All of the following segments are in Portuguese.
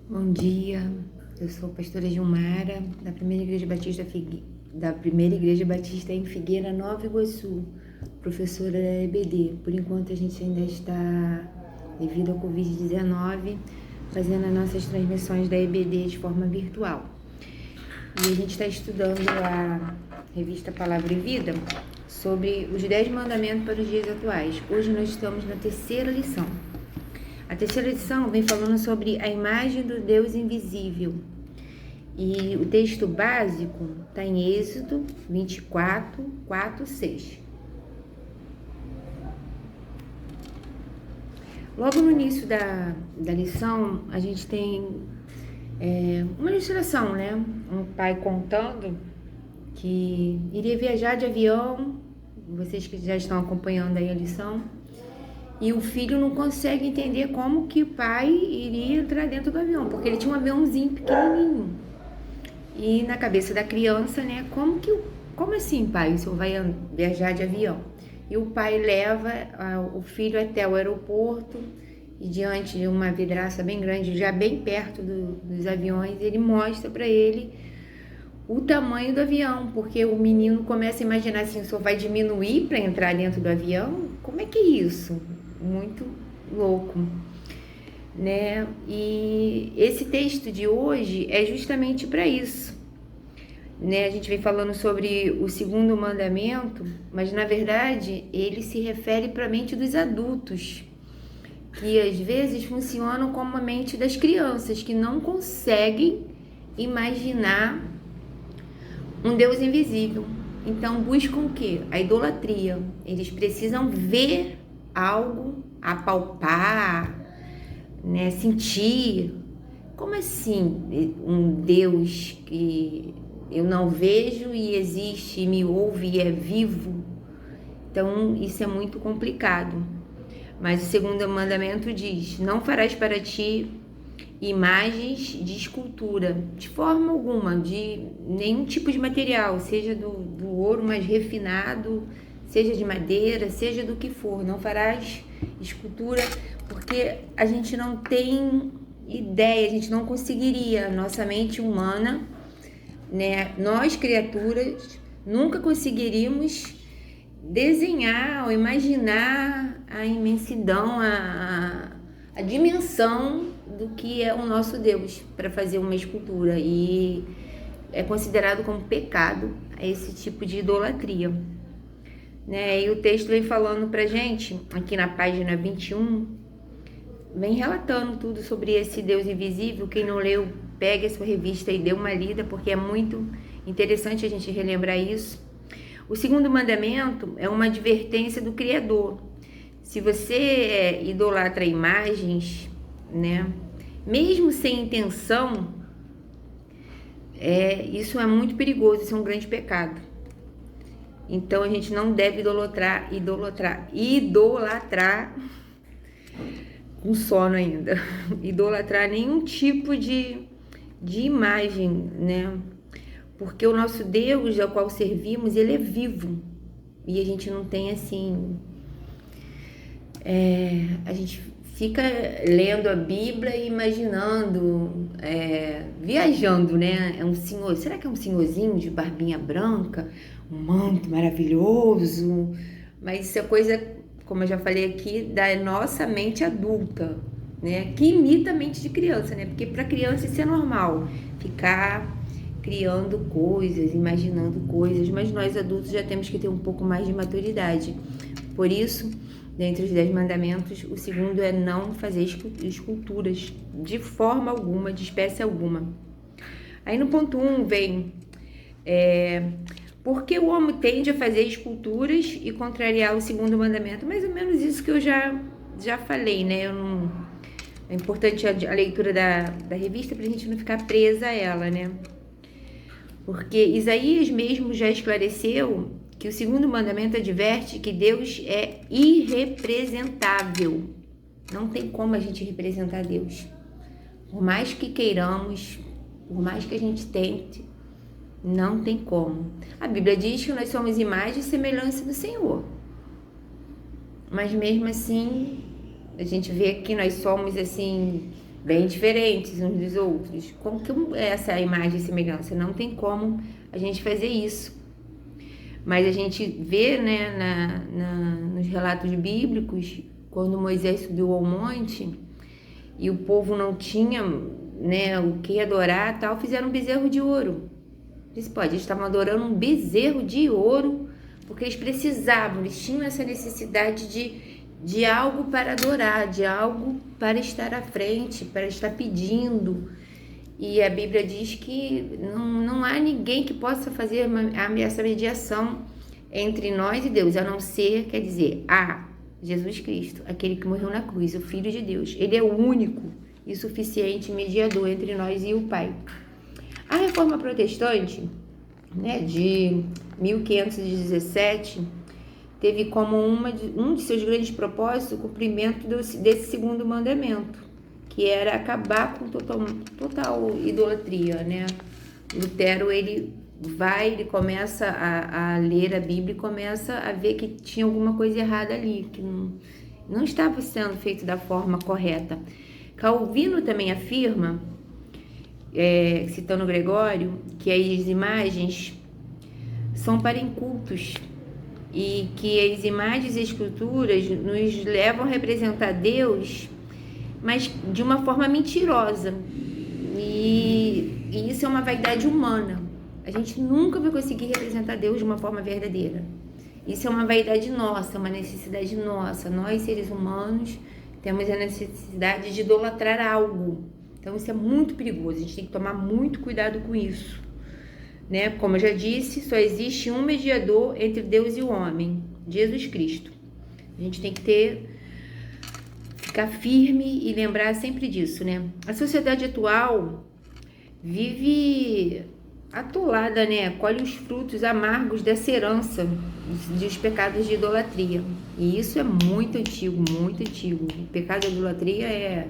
Bom dia, eu sou a pastora Gilmara, da Primeira Igreja Batista em Figueira, Nova Iguaçu, professora da EBD. Por enquanto a gente ainda está, devido ao Covid-19, fazendo as nossas transmissões da EBD de forma virtual. E a gente está estudando a revista Palavra e Vida sobre os 10 mandamentos para os dias atuais. Hoje nós estamos na terceira lição. A terceira lição vem falando sobre a imagem do Deus invisível. E o texto básico está em Êxodo 24, 4, 6. Logo no início da lição, a gente tem uma ilustração, né? Um pai contando que iria viajar de avião, vocês que já estão acompanhando aí a lição, e o filho não consegue entender como que o pai iria entrar dentro do avião, porque ele tinha um aviãozinho pequenininho. E na cabeça da criança, né, como assim, pai, o senhor vai viajar de avião? E o pai leva o filho até o aeroporto e diante de uma vidraça bem grande, já bem perto dos aviões, ele mostra para ele o tamanho do avião, porque o menino começa a imaginar assim, o senhor vai diminuir para entrar dentro do avião? Como é que é isso? Muito louco, né? E esse texto de hoje é justamente para isso, né? A gente vem falando sobre o segundo mandamento, mas na verdade ele se refere para a mente dos adultos, que às vezes funcionam como a mente das crianças, que não conseguem imaginar um Deus invisível. Então buscam o quê? A idolatria. Eles precisam ver algo, apalpar, né? Sentir. Como assim um Deus que eu não vejo e existe, e me ouve e é vivo? Então isso é muito complicado. Mas o segundo mandamento diz: não farás para ti imagens de escultura, de forma alguma, de nenhum tipo de material, seja do ouro mais refinado, seja de madeira, seja do que for. Não farás escultura, porque a gente não tem ideia, a gente não conseguiria, nossa mente humana, né, nós criaturas, nunca conseguiríamos desenhar ou imaginar a imensidão, a dimensão do que é o nosso Deus para fazer uma escultura, e é considerado como pecado esse tipo de idolatria, né? E o texto vem falando pra gente, aqui na página 21, vem relatando tudo sobre esse Deus invisível. Quem não leu, pegue a sua revista e dê uma lida, porque é muito interessante a gente relembrar isso. O segundo mandamento é uma advertência do Criador. Se você idolatra imagens, né, mesmo sem intenção, isso é muito perigoso, isso é um grande pecado. Então a gente não deve idolatrar com sono ainda, idolatrar nenhum tipo de imagem, né? Porque o nosso Deus ao qual servimos, ele é vivo, e a gente não tem assim, a gente fica lendo a Bíblia e imaginando, viajando, né? É um senhor, será que é um senhorzinho de barbinha branca, um manto maravilhoso? Mas isso é coisa, como eu já falei aqui, da nossa mente adulta, né? Que imita a mente de criança, né? Porque para criança isso é normal, ficar criando coisas, imaginando coisas, mas nós adultos já temos que ter um pouco mais de maturidade. Por isso, dentre os 10 mandamentos, o segundo é não fazer esculturas de forma alguma, de espécie alguma. Aí no ponto 1 vem, porque o homem tende a fazer esculturas e contrariar o segundo mandamento? Mais ou menos isso que eu já falei, né? É importante a leitura da revista pra gente não ficar presa a ela, né? Porque Isaías mesmo já esclareceu que o segundo mandamento adverte que Deus é irrepresentável. Não tem como a gente representar Deus. Por mais que queiramos, por mais que a gente tente, não tem como. A Bíblia diz que nós somos imagem e semelhança do Senhor. Mas mesmo assim, a gente vê que nós somos assim bem diferentes uns dos outros. Como que essa imagem e semelhança? Não tem como a gente fazer isso. Mas a gente vê, né, nos relatos bíblicos, quando Moisés subiu ao monte e o povo não tinha, né, o que adorar, tal, fizeram um bezerro de ouro. Eles estavam adorando um bezerro de ouro porque eles precisavam, eles tinham essa necessidade de algo para adorar, de algo para estar à frente, para estar pedindo. E a Bíblia diz que não há ninguém que possa fazer essa mediação entre nós e Deus, a não ser, quer dizer, Jesus Cristo, aquele que morreu na cruz, o Filho de Deus. Ele é o único e suficiente mediador entre nós e o Pai. A Reforma Protestante, né, de 1517, teve como um de seus grandes propósitos o cumprimento desse segundo mandamento, que era acabar com total idolatria, né? Lutero, ele começa a ler a Bíblia e começa a ver que tinha alguma coisa errada ali, que não estava sendo feito da forma correta. Calvino também afirma, citando Gregório, que as imagens são para incultos e que as imagens e esculturas nos levam a representar Deus, mas de uma forma mentirosa. E isso é uma vaidade humana. A gente nunca vai conseguir representar Deus de uma forma verdadeira. Isso é uma vaidade nossa, uma necessidade nossa. Nós, seres humanos, temos a necessidade de idolatrar algo. Então isso é muito perigoso, a gente tem que tomar muito cuidado com isso, né? Como eu já disse, só existe um mediador entre Deus e o homem, Jesus Cristo. A gente tem que ficar firme e lembrar sempre disso, né? A sociedade atual vive atolada, né? Colhe os frutos amargos dessa herança dos pecados de idolatria. E isso é muito antigo, muito antigo. O pecado de idolatria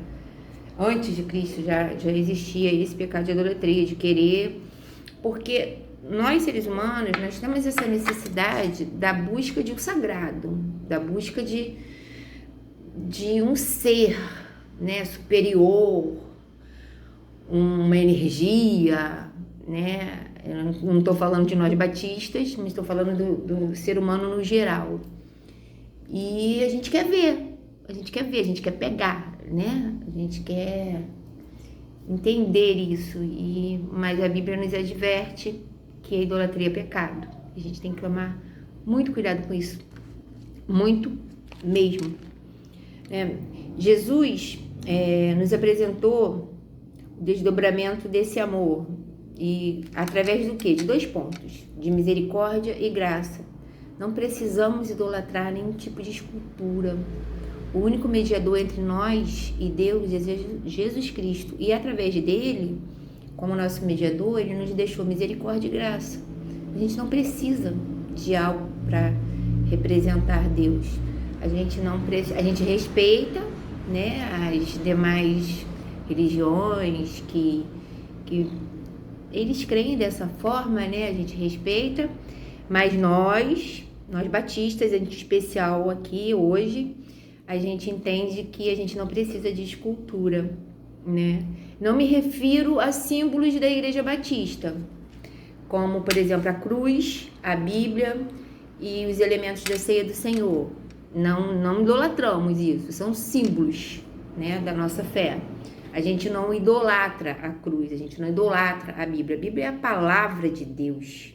antes de Cristo já existia esse pecado de idolatria, de querer, porque nós, seres humanos, nós temos essa necessidade da busca de um sagrado, da busca de um ser, né, superior, uma energia, né? Eu não estou falando de nós batistas, mas estou falando do ser humano no geral. E a gente quer ver, a gente quer pegar, né? A gente quer entender isso, mas a Bíblia nos adverte que a idolatria é pecado. A gente tem que tomar muito cuidado com isso, muito mesmo. Jesus nos apresentou o desdobramento desse amor, e através do quê? De 2 pontos, de misericórdia e graça. Não precisamos idolatrar nenhum tipo de escultura. O único mediador entre nós e Deus é Jesus Cristo. E através dele, como nosso mediador, ele nos deixou misericórdia e graça. A gente não precisa de algo para representar Deus. A gente respeita, né, as demais religiões que eles creem dessa forma, né? A gente respeita, mas nós batistas, em especial aqui hoje, a gente entende que a gente não precisa de escultura, né? Não me refiro a símbolos da Igreja Batista, como, por exemplo, a cruz, a Bíblia e os elementos da ceia do Senhor. Não idolatramos isso, são símbolos, né, da nossa fé. A gente não idolatra a cruz, a gente não idolatra a Bíblia. A Bíblia é a palavra de Deus,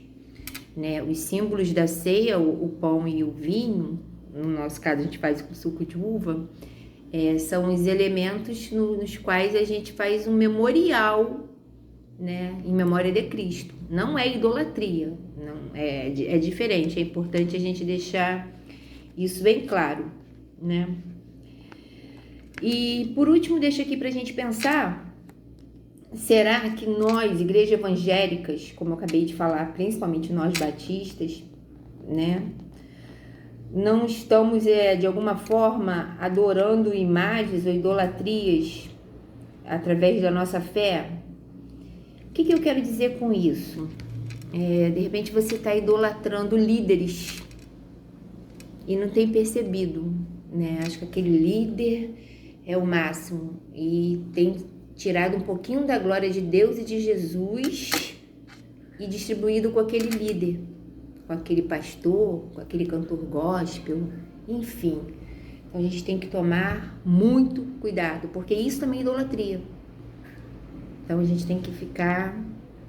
né? Os símbolos da ceia, o pão e o vinho, no nosso caso a gente faz com suco de uva, são os elementos nos quais a gente faz um memorial, né, em memória de Cristo. Não é idolatria, não, é diferente, é importante a gente deixar isso bem claro, né? E por último, deixa aqui pra gente pensar, será que nós, igrejas evangélicas, como eu acabei de falar, principalmente nós batistas, né, não estamos de alguma forma adorando imagens ou idolatrias através da nossa fé? O que eu quero dizer com isso? De repente você está idolatrando líderes e não tem percebido, né? Acho que aquele líder é o máximo e tem tirado um pouquinho da glória de Deus e de Jesus e distribuído com aquele líder, com aquele pastor, com aquele cantor gospel, enfim. Então a gente tem que tomar muito cuidado, porque isso também é idolatria. Então a gente tem que ficar,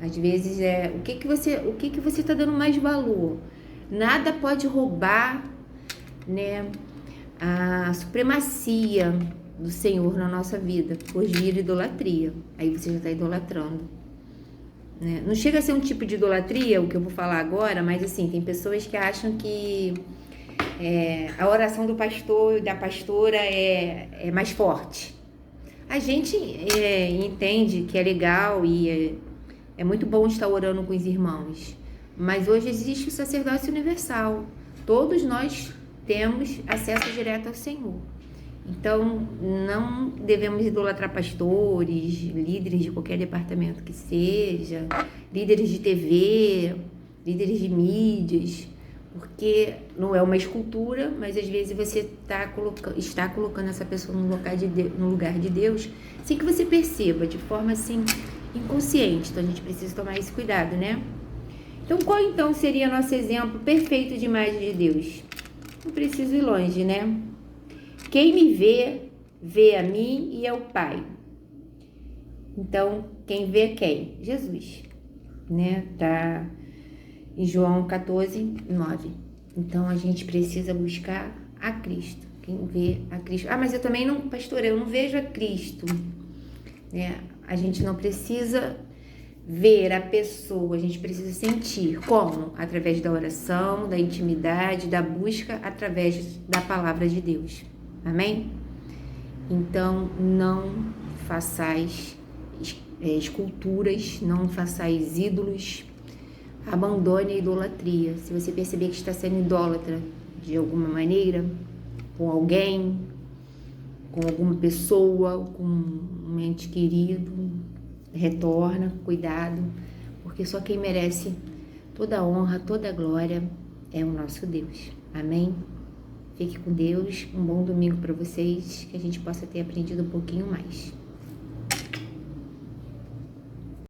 às vezes, o que que você está dando mais valor? Nada pode roubar, né, a supremacia do Senhor na nossa vida, por vir idolatria. Aí você já está idolatrando, né? Não chega a ser um tipo de idolatria, o que eu vou falar agora, mas assim, tem pessoas que acham que a oração do pastor e da pastora é mais forte. A gente entende que é legal e é muito bom estar orando com os irmãos, mas hoje existe o sacerdócio universal. Todos nós temos acesso direto ao Senhor. Então, não devemos idolatrar pastores, líderes de qualquer departamento que seja, líderes de TV, líderes de mídias, porque não é uma escultura, mas às vezes você está colocando essa pessoa no lugar de Deus, sem que você perceba, de forma assim, inconsciente. Então, a gente precisa tomar esse cuidado, né? Então, qual então seria nosso exemplo perfeito de imagem de Deus? Não preciso ir longe, né? Quem me vê, vê a mim e ao Pai. Então, quem vê quem? Jesus, né? Tá em João 14, 9. Então, a gente precisa buscar a Cristo. Quem vê a Cristo. Ah, mas eu também não, pastor, eu não vejo a Cristo, né? A gente não precisa ver a pessoa, a gente precisa sentir. Como? Através da oração, da intimidade, da busca, através da palavra de Deus. Amém? Então, não façais esculturas, não façais ídolos, abandone a idolatria. Se você perceber que está sendo idólatra de alguma maneira, com alguém, com alguma pessoa, com um ente querido, retorna, cuidado, porque só quem merece toda a honra, toda a glória é o nosso Deus. Amém? Fique com Deus, um bom domingo para vocês, que a gente possa ter aprendido um pouquinho mais.